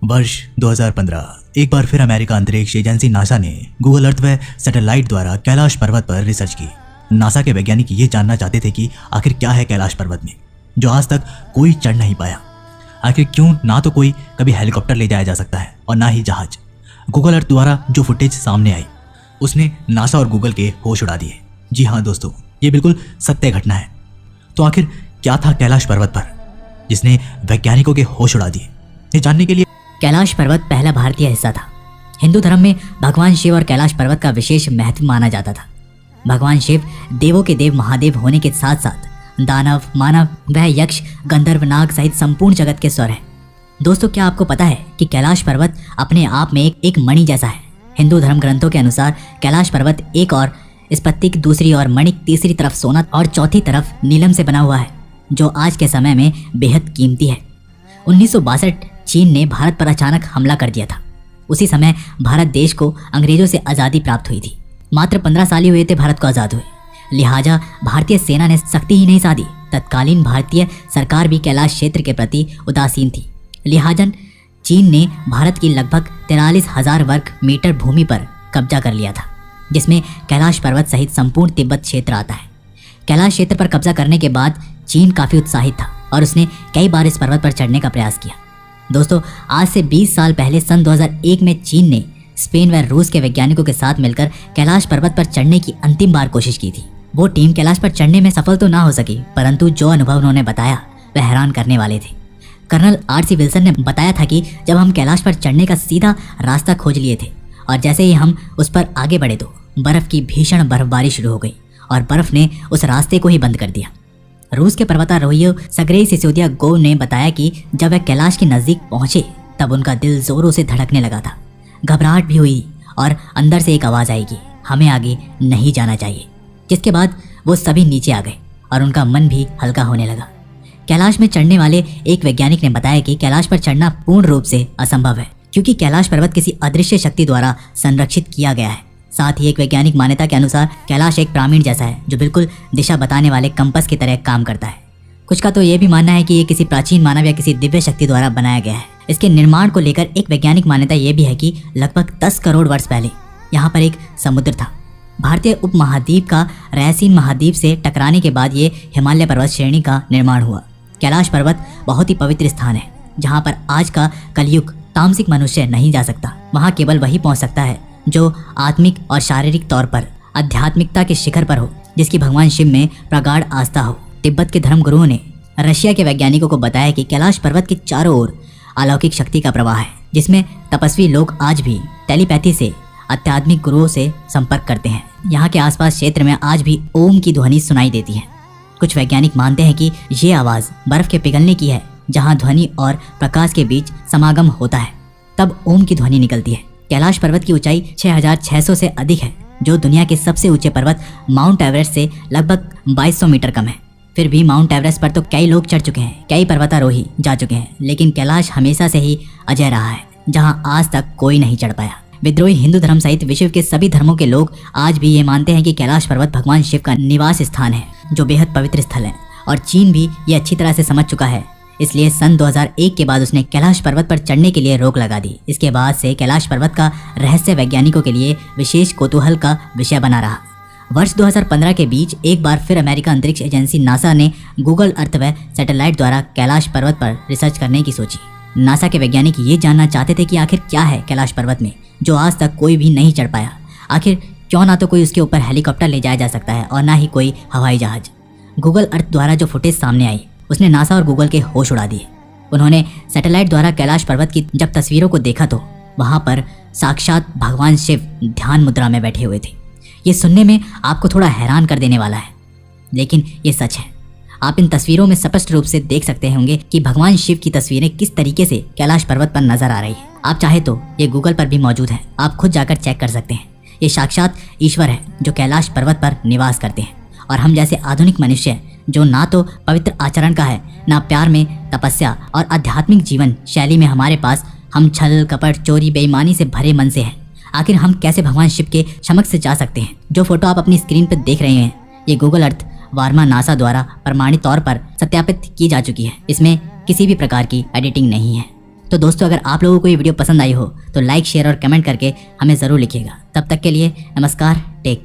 वर्ष 2015 एक बार फिर अमेरिका अंतरिक्ष एजेंसी नासा ने गूगल अर्थ व सैटेलाइट द्वारा कैलाश पर्वत पर रिसर्च की। नासा के वैज्ञानिक ये जानना चाहते थे कि आखिर क्या है कैलाश पर्वत में जो आज तक कोई चढ़ नहीं पाया। आखिर क्यों ना तो कोई कभी हेलीकॉप्टर ले जाया जा सकता है और ना ही जहाज। गूगल अर्थ द्वारा जो फुटेज सामने आई उसने नासा और गूगल के होश उड़ा दिए। जी हाँ दोस्तों, ये बिल्कुल सत्य घटना है। तो आखिर क्या था कैलाश पर्वत पर जिसने वैज्ञानिकों के होश उड़ा दिए, ये जानने के लिए कैलाश पर्वत पहला भारतीय हिस्सा था। हिंदू धर्म में भगवान शिव और कैलाश पर्वत का विशेष महत्व माना जाता था। भगवान शिव देवों के देव महादेव होने के साथ साथ दानव, मानव व यक्ष, गंधर्व, नाग सहित संपूर्ण जगत के स्वर हैं। दोस्तों, क्या आपको पता है कि कैलाश पर्वत अपने आप में एक मणि जैसा है। हिंदू धर्म ग्रंथों के अनुसार कैलाश पर्वत एक और स्फटिक दूसरी और मणिक तीसरी तरफ सोना और चौथी तरफ नीलम से बना हुआ है, जो आज के समय में बेहद कीमती है। 1962 चीन ने भारत पर अचानक हमला कर दिया था। उसी समय भारत देश को अंग्रेजों से आज़ादी प्राप्त हुई थी। मात्र 15 साल ही हुए थे भारत को आज़ाद हुए, लिहाजा भारतीय सेना ने सख्ती ही नहीं साधी। तत्कालीन भारतीय सरकार भी कैलाश क्षेत्र के प्रति उदासीन थी। लिहाजा चीन ने भारत की लगभग 43,000 वर्ग मीटर भूमि पर कब्जा कर लिया था, जिसमें कैलाश पर्वत सहित संपूर्ण तिब्बत क्षेत्र आता है। कैलाश क्षेत्र पर कब्जा करने के बाद चीन काफ़ी उत्साहित था और उसने कई बार इस पर्वत पर चढ़ने का प्रयास किया। दोस्तों, आज से 20 साल पहले सन 2001 में चीन ने स्पेन व रूस के वैज्ञानिकों के साथ मिलकर कैलाश पर्वत पर चढ़ने की अंतिम बार कोशिश की थी। वो टीम कैलाश पर चढ़ने में सफल तो ना हो सकी, परंतु जो अनुभव उन्होंने बताया वह हैरान करने वाले थे। Colonel R.C. विल्सन ने बताया था कि जब हम कैलाश पर चढ़ने का सीधा रास्ता खोज लिए थे और जैसे ही हम उस पर आगे बढ़े तो बर्फ की भीषण बर्फबारी शुरू हो गई और बर्फ ने उस रास्ते को ही बंद कर दिया। रूस के पर्वतारोही सर्गेई सिसोदियागोव ने बताया कि जब वह कैलाश के नज़दीक पहुंचे तब उनका दिल जोरों से धड़कने लगा था। घबराहट भी हुई और अंदर से एक आवाज़ आएगी, हमें आगे नहीं जाना चाहिए। जिसके बाद वो सभी नीचे आ गए और उनका मन भी हल्का होने लगा। कैलाश में चढ़ने वाले एक वैज्ञानिक ने बताया कि कैलाश पर चढ़ना पूर्ण रूप से असंभव है, क्योंकि कैलाश पर्वत किसी अदृश्य शक्ति द्वारा संरक्षित किया गया है। साथ ही एक वैज्ञानिक मान्यता के अनुसार कैलाश एक पिरामिड जैसा है जो बिल्कुल दिशा बताने वाले कंपास की तरह काम करता है। कुछ का तो ये भी मानना है कि ये किसी प्राचीन मानव या किसी दिव्य शक्ति द्वारा बनाया गया है। इसके निर्माण को लेकर एक वैज्ञानिक मान्यता ये भी है कि लगभग 10 करोड़ वर्ष पहले यहाँ पर एक समुद्र था। भारतीय उपमहाद्वीप का रहसीन महाद्वीप से टकराने के बाद ये हिमालय पर्वत श्रेणी का निर्माण हुआ। कैलाश पर्वत बहुत ही पवित्र स्थान है जहाँ पर आज का कलयुग तामसिक मनुष्य नहीं जा सकता। वहाँ केवल वही पहुँच सकता है जो आत्मिक और शारीरिक तौर पर आध्यात्मिकता के शिखर पर हो, जिसकी भगवान शिव में प्रगाढ़ आस्था हो। तिब्बत के धर्म गुरुओं ने रशिया के वैज्ञानिकों को बताया कि कैलाश पर्वत के चारों ओर अलौकिक शक्ति का प्रवाह है, जिसमें तपस्वी लोग आज भी टेलीपैथी से आध्यात्मिक गुरुओं से संपर्क करते हैं। यहाँ के आसपास क्षेत्र में आज भी ओम की ध्वनि सुनाई देती है। कुछ वैज्ञानिक मानते हैं कि ये आवाज़ बर्फ के पिघलने की है, जहाँ ध्वनि और प्रकाश के बीच समागम होता है तब ओम की ध्वनि निकलती है। कैलाश पर्वत की ऊंचाई 6,600 से अधिक है, जो दुनिया के सबसे ऊंचे पर्वत माउंट एवरेस्ट से लगभग 2200 मीटर कम है। फिर भी माउंट एवरेस्ट पर तो कई लोग चढ़ चुके हैं, कई पर्वतारोही जा चुके हैं, लेकिन कैलाश हमेशा से ही अजय रहा है, जहां आज तक कोई नहीं चढ़ पाया। विद्रोही हिंदू धर्म सहित विश्व के सभी धर्मों के लोग आज भी ये मानते हैं कि कैलाश पर्वत भगवान शिव का निवास स्थान है, जो बेहद पवित्र स्थल है, और चीन भी ये अच्छी तरह से समझ चुका है। इसलिए सन 2001 के बाद उसने कैलाश पर्वत पर चढ़ने के लिए रोक लगा दी। इसके बाद से कैलाश पर्वत का रहस्य वैज्ञानिकों के लिए विशेष कौतूहल का विषय बना रहा। वर्ष 2015 के बीच एक बार फिर अमेरिका अंतरिक्ष एजेंसी नासा ने गूगल अर्थ व सैटेलाइट द्वारा कैलाश पर्वत पर रिसर्च करने की सोची। नासा के वैज्ञानिक ये जानना चाहते थे कि आखिर क्या है कैलाश पर्वत में जो आज तक कोई भी नहीं चढ़ पाया। आखिर क्यों ना तो कोई उसके ऊपर हेलीकॉप्टर ले जाया जा सकता है और ना ही कोई हवाई जहाज। गूगल अर्थ द्वारा जो फुटेज सामने आई उसने नासा और गूगल के होश उड़ा दिए। उन्होंने सैटेलाइट द्वारा कैलाश पर्वत की जब तस्वीरों को देखा तो वहाँ पर साक्षात भगवान शिव ध्यान मुद्रा में बैठे हुए थे। ये सुनने में आपको थोड़ा हैरान कर देने वाला है, लेकिन ये सच है। आप इन तस्वीरों में स्पष्ट रूप से देख सकते होंगे कि भगवान शिव की तस्वीरें किस तरीके से कैलाश पर्वत पर नजर आ रही है। आप चाहे तो ये गूगल पर भी मौजूद है, आप खुद जाकर चेक कर सकते हैं। ये साक्षात ईश्वर है जो कैलाश पर्वत पर निवास करते हैं, और हम जैसे आधुनिक मनुष्य जो ना तो पवित्र आचरण का है, ना प्यार में, तपस्या और आध्यात्मिक जीवन शैली में हमारे पास, हम छल कपट चोरी बेईमानी से भरे मन से हैं। आखिर हम कैसे भगवान शिव के समक्ष से जा सकते हैं? जो फोटो आप अपनी स्क्रीन पर देख रहे हैं ये गूगल अर्थ वार्मा नासा द्वारा प्रमाणित तौर पर सत्यापित की जा चुकी है। इसमें किसी भी प्रकार की एडिटिंग नहीं है। तो दोस्तों अगर आप लोगों को ये वीडियो पसंद आई हो तो लाइक शेयर और कमेंट करके हमें ज़रूर लिखिएगा। तब तक के लिए नमस्कार, टेक